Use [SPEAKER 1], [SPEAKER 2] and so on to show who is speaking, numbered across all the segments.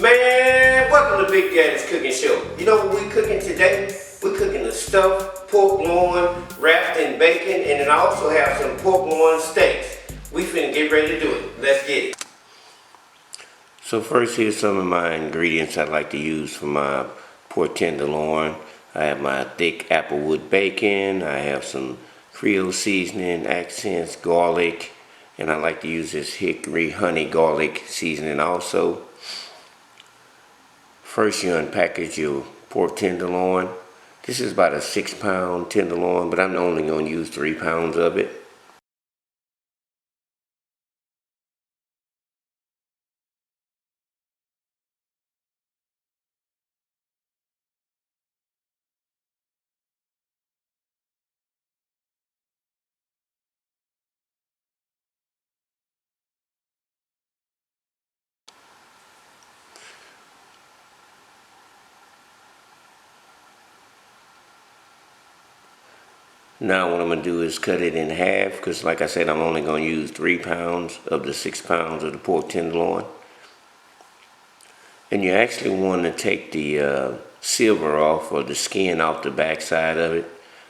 [SPEAKER 1] Man, welcome to Big Daddy's Cooking Show. You know what we cooking today? We're cooking the stuffed pork loin wrapped in bacon, and then I also have some pork loin steaks. We finna get ready to do it. Let's get it. So first, here's some of my ingredients I like to use for my pork tenderloin. I have my thick applewood bacon. I have some Creole seasoning, accents, garlic, and I like to use this hickory honey garlic seasoning also. First, you unpackage your pork tenderloin. This is about a 6-pound tenderloin, but I'm only going to use 3 pounds of it. Now what I'm going to do is cut it in half, because like I said, I'm only going to use 3 pounds of the 6 pounds of the pork tenderloin. And you actually want to take the silver off, or the skin off the back side of it.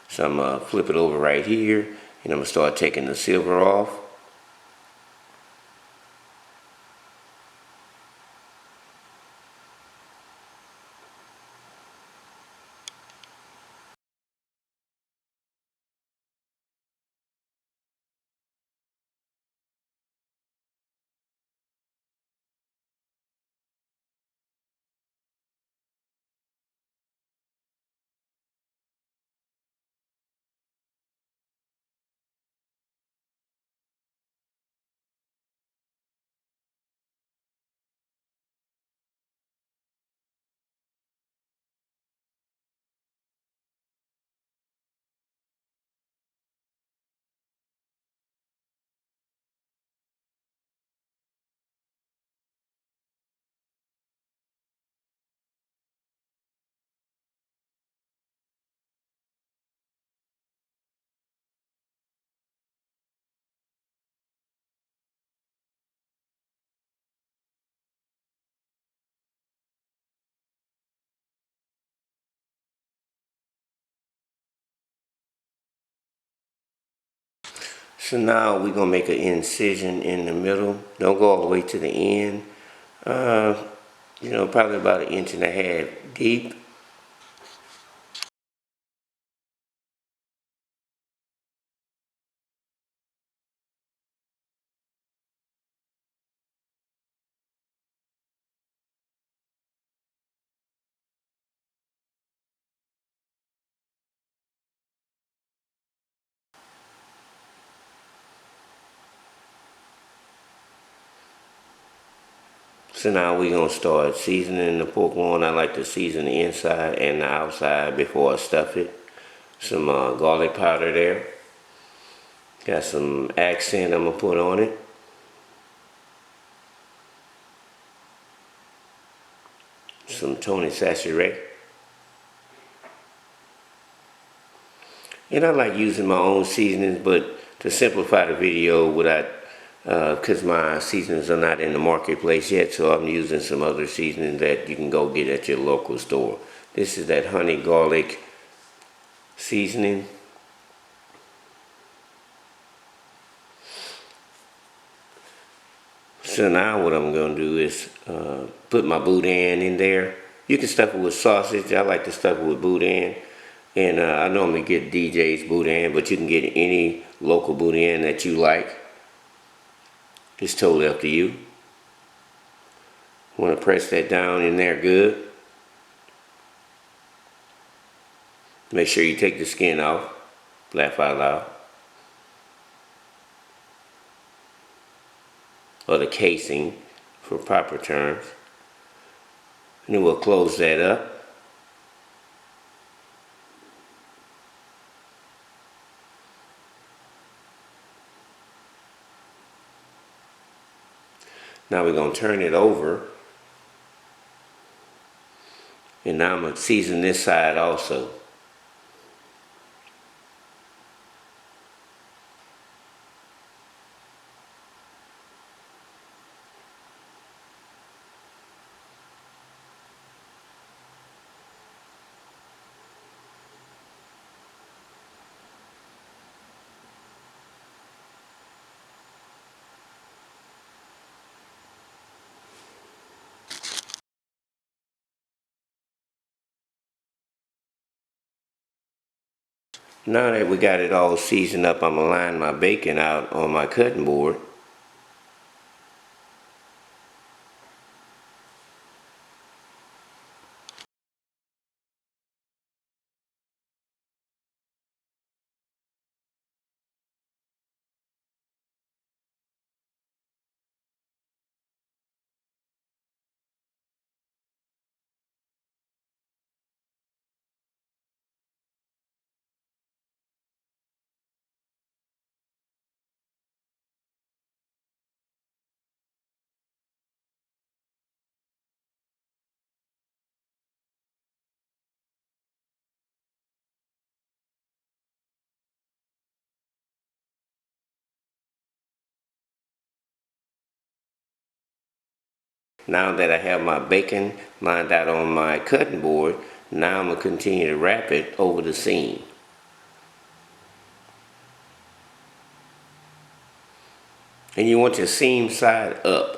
[SPEAKER 1] So I'm going to flip it over right here, and I'm going to start taking the silver off. So now we're going to make an incision in the middle. Don't go all the way to the end. Probably about 1.5 inches deep. So now we're going to start seasoning the pork loin. I like to season the inside and the outside before I stuff it. Some garlic powder there. Got some accent I'm going to put on it. Some Tony Sachet. And I like using my own seasonings, but to simplify the video without, because my seasonings are not in the marketplace yet, so I'm using some other seasonings that you can go get at your local store. This is that honey garlic seasoning. So now what I'm going to do is put my boudin in there. You can stuff it with sausage. I like to stuff it with boudin. And I normally get DJ's boudin, but you can get any local boudin that you like. It's totally up to you. Want to press that down in there good. Make sure you take the skin off. Laugh out loud. Or the casing for proper terms. And then we'll close that up. Now we're going to turn it over. And now I'm going to season this side also. Now that we got it all seasoned up, I'm gonna line my bacon out on my cutting board. Now that I have my bacon lined out on my cutting board, now I'm going to continue to wrap it over the seam. And you want your seam side up.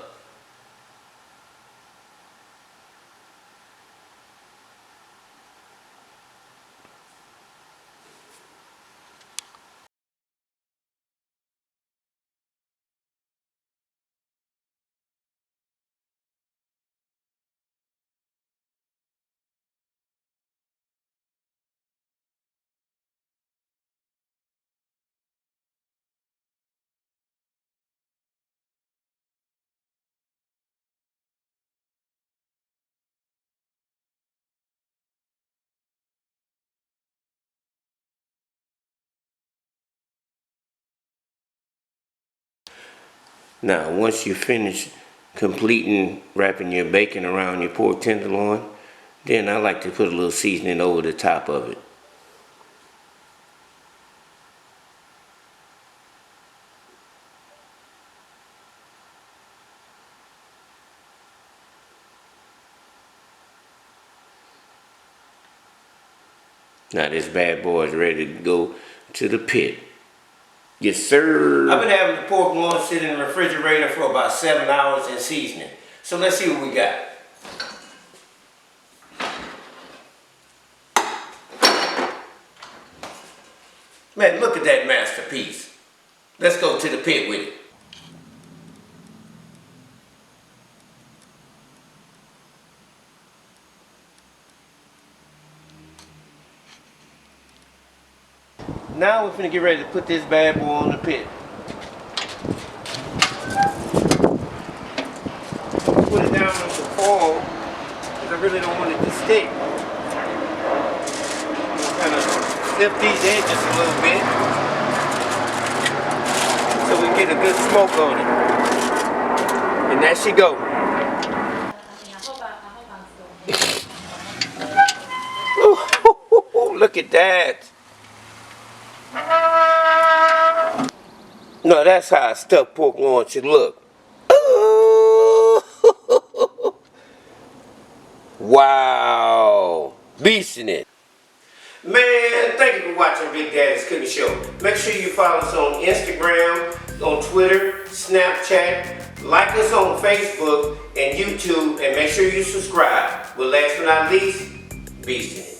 [SPEAKER 1] Now, once you finish completing wrapping your bacon around your pork tenderloin, then I like to put a little seasoning over the top of it. Now this bad boy is ready to go to the pit. Yes, sir. I've been having the pork loin sit in the refrigerator for about 7 hours in seasoning. So let's see what we got. Man, look at that masterpiece. Let's go to the pit with it. Now we're finna get ready to put this bad boy on the pit. Put it down on the foil because I really don't want it to stick. Kind of snip these edges a little bit so we get a good smoke on it. And there she go. Ooh, look at that. No, that's how a stuffed pork loin should look. Ooh. Wow. Beasting it. Man, thank you for watching Big Daddy's Cooking Show. Make sure you follow us on Instagram, on Twitter, Snapchat, like us on Facebook and YouTube, and make sure you subscribe. But last but not least, beasting it.